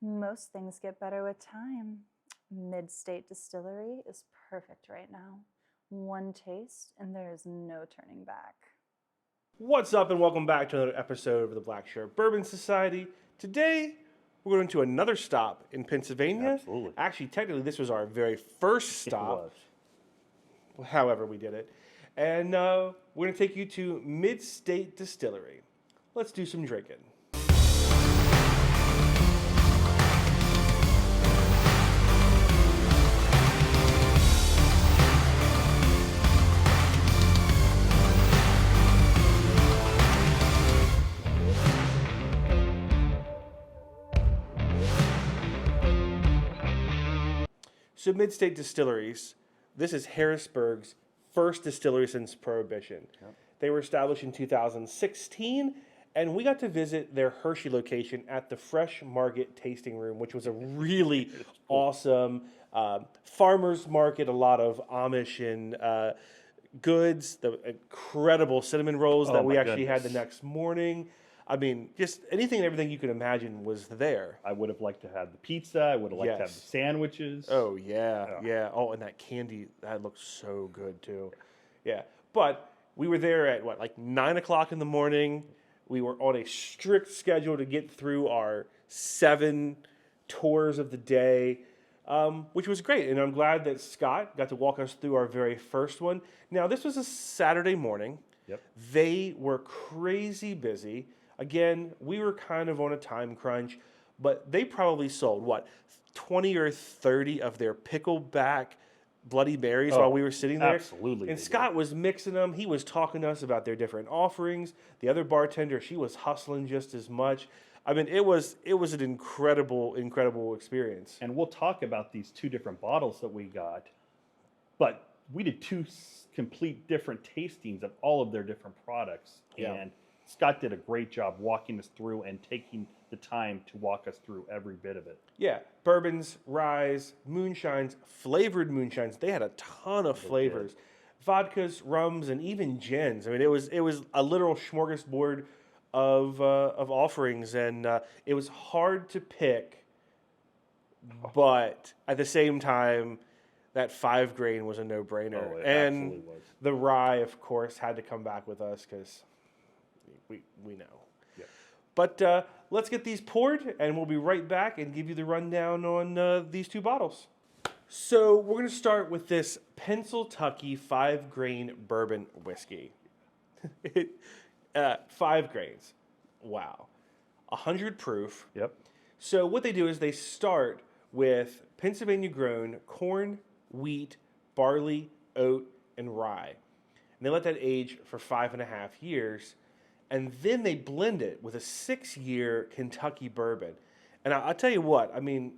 Most things get better with time. Midstate Distillery is perfect right now. One taste, and there is no turning back. What's up, and welcome back to another episode of the Black Shirt Bourbon Society. Today, we're going to another stop in Pennsylvania. Absolutely. Actually, technically, this was our very first stop. It was. However, we did it. And we're going to take you to Midstate Distillery. Let's do some drinking. So Midstate Distilleries, this is Harrisburg's first distillery since Prohibition. Yep. They were established in 2016, and we got to visit their Hershey location at the Fresh Market Tasting Room, which was a really awesome farmer's market, a lot of Amish and goods, the incredible cinnamon rolls that Oh, we my actually had the goodness. next morning. I mean, just anything and everything you could imagine was there. I would have liked to have the pizza. I would have liked to have Yes. the sandwiches. Oh yeah, Yeah. yeah. Oh, and that candy that looks so good too. Yeah, but we were there at what, like 9 o'clock in the morning. We were on a strict schedule to get through our 7 tours of the day, which was great. And I'm glad that Scott got to walk us through our very first one. Now this was a Saturday morning. Yep. They were crazy busy. Again, we were kind of on a time crunch, but they probably sold, what, 20 or 30 of their pickleback Bloody Marys while we were sitting there? absolutely And they Scott was mixing them. He was talking to us about their different offerings. The other bartender, she was hustling just as much. I mean, it was an incredible experience. And we'll talk about these 2 different bottles that we got, but we did 2 complete different tastings of all of their different products. Yeah. And Scott did a great job walking us through and taking the time to walk us through every bit of it. Yeah, bourbons, ryes, moonshines, flavored moonshines. They had a ton of flavors, vodkas, rums, and even gins. I mean, it was a literal smorgasbord of offerings, and it was hard to pick. But at the same time, that 5 grain was a no-brainer, Oh, it and absolutely was. the rye, of course, had to come back with us because we know. Yeah. But let's get these poured, and we'll be right back and give you the rundown on these 2 bottles. So we're going to start with this Pennsylvania 5 grain bourbon whiskey. 5 grains. Wow. 100 proof. Yep. So what they do is they start with Pennsylvania grown corn, wheat, barley, oat, and rye. And they let that age for 5.5 years. And then they blend it with a 6-year Kentucky bourbon. And I'll tell you what, I mean,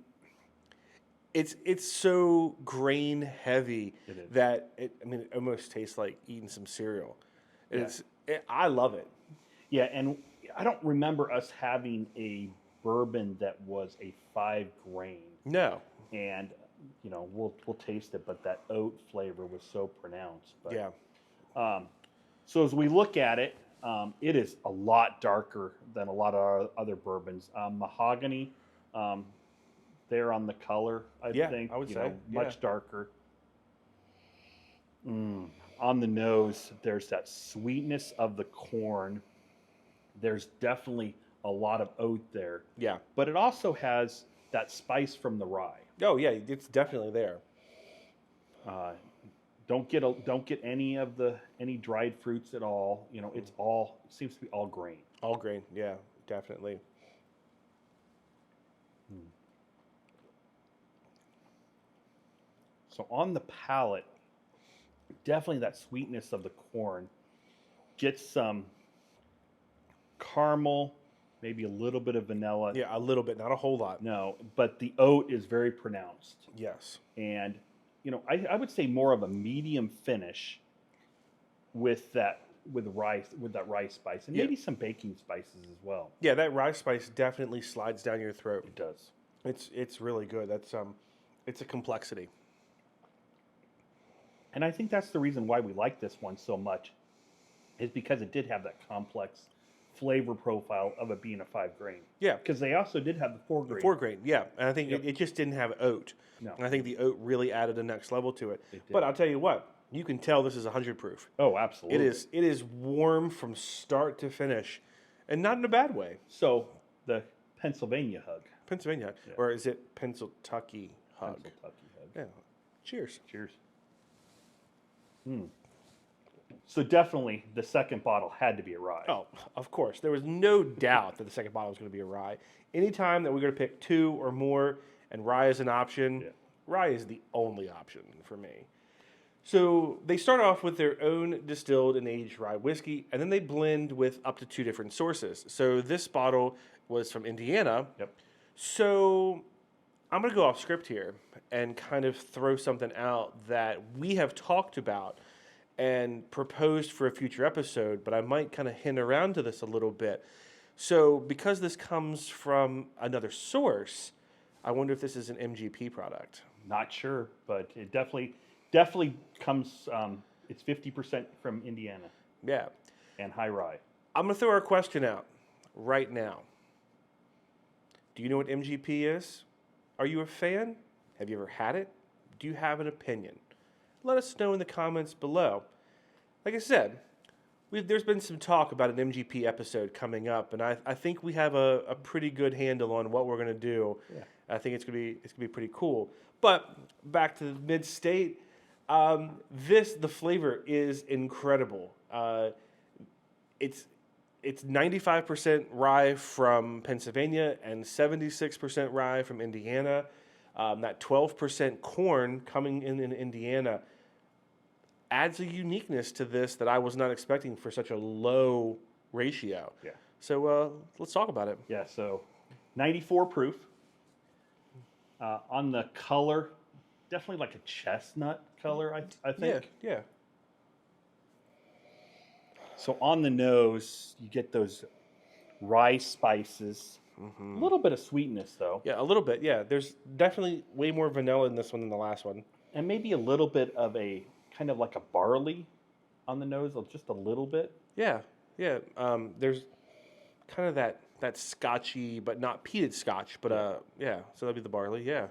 it's so grain heavy It is. that it almost tastes like eating some cereal. I love it. Yeah, and I don't remember us having a bourbon that was a 5 grain. No. And we'll taste it, but that oat flavor was so pronounced. But, Yeah. So as we look at it, it is a lot darker than a lot of our other bourbons. Mahogany, there on the color, I think. I would say. Much darker. On the nose, there's that sweetness of the corn. There's definitely a lot of oat there, Yeah. but it also has that spice from the rye. Oh yeah, it's definitely there. Don't get any dried fruits at all. It seems to be all grain. All grain. Yeah, definitely. So on the palate, definitely that sweetness of the corn. Get some caramel, maybe a little bit of vanilla. Yeah, a little bit, not a whole lot. No, but the oat is very pronounced. Yes. And I would say more of a medium finish with that rice spice, and maybe some baking spices as well. Yeah, that rye spice definitely slides down your throat. It does. It's really good. That's it's a complexity. And I think that's the reason why we like this one so much, is because it did have that complex flavor profile of it being a 5 grain. Yeah. Because they also did have the 4 grain. 4 grain, yeah. And I think Yep. it just didn't have oat. No. And I think the oat really added a next level to it. It did. But I'll tell you what, you can tell this is 100 proof. Oh, absolutely. It is warm from start to finish, and not in a bad way. So the Pennsylvania hug. Pennsylvania, Yeah. or is it Pennsyltucky hug? Pennsyltucky hug. Yeah. Cheers. Cheers. So definitely the second bottle had to be a rye. Oh, of course. There was no doubt that the second bottle was going to be a rye. Anytime that we're going to pick 2 or more and rye is an option, Yeah. rye is the only option for me. So they start off with their own distilled and aged rye whiskey, and then they blend with up to 2 different sources. So this bottle was from Indiana. Yep. So I'm going to go off script here and kind of throw something out that we have talked about and proposed for a future episode, but I might kind of hint around to this a little bit. So because this comes from another source, I wonder if this is an MGP product. Not sure, but it definitely comes. It's 50% from Indiana Yeah. and high rye. I'm going to throw our question out right now. Do you know what MGP is? Are you a fan? Have you ever had it? Do you have an opinion? Let us know in the comments below. Like I said, there's been some talk about an MGP episode coming up, and I think we have a pretty good handle on what we're going to do. Yeah. I think it's gonna be pretty cool. But back to the Mid-State, the flavor is incredible. It's 95% rye from Pennsylvania and 76% rye from Indiana. That 12% corn coming in Indiana adds a uniqueness to this that I was not expecting for such a low ratio. Yeah. So let's talk about it. Yeah. So 94 proof. On the color, definitely like a chestnut color, I think. Yeah. So on the nose, you get those rye spices. A little bit of sweetness, though. Yeah, a little bit. Yeah, there's definitely way more vanilla in this one than the last one. And maybe a little bit of a kind of like a barley on the nose, just a little bit. Yeah. There's kind of that scotchy, but not peated scotch. But yeah. So that'd be the barley. Yeah.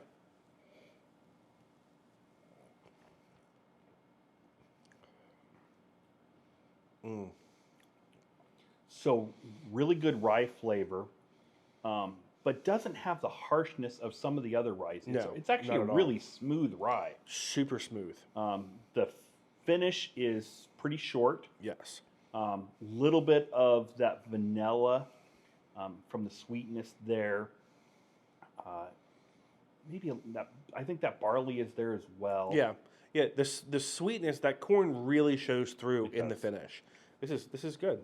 So really good rye flavor, but doesn't have the harshness of some of the other ryes. No, It's actually not a at all. really smooth rye. Super smooth. The finish is pretty short. Yes. Little bit of that vanilla from the sweetness there. I think that barley is there as well. Yeah. Yeah. The sweetness, that corn really shows through It in the does. finish. This is good.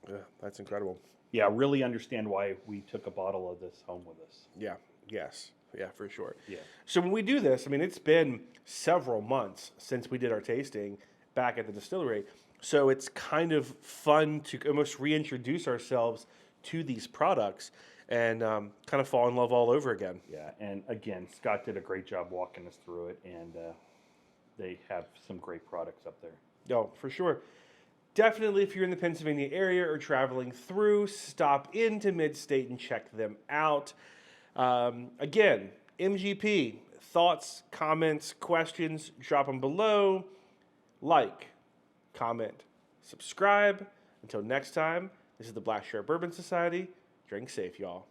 Yeah, that's incredible. Yeah, really understand why we took a bottle of this home with us. Yeah. Yes. Yeah, for sure. Yeah. So when we do this, I mean, it's been several months since we did our tasting back at the distillery. So it's kind of fun to almost reintroduce ourselves to these products and kind of fall in love all over again. Yeah, and again, Scott did a great job walking us through it, and they have some great products up there. No, for sure. Definitely, if you're in the Pennsylvania area or traveling through, stop into Midstate and check them out. Again, MGP, thoughts, comments, questions, drop them below. Like, comment, subscribe. Until next time, this is the Black Shirt Bourbon Society. Drink safe, y'all.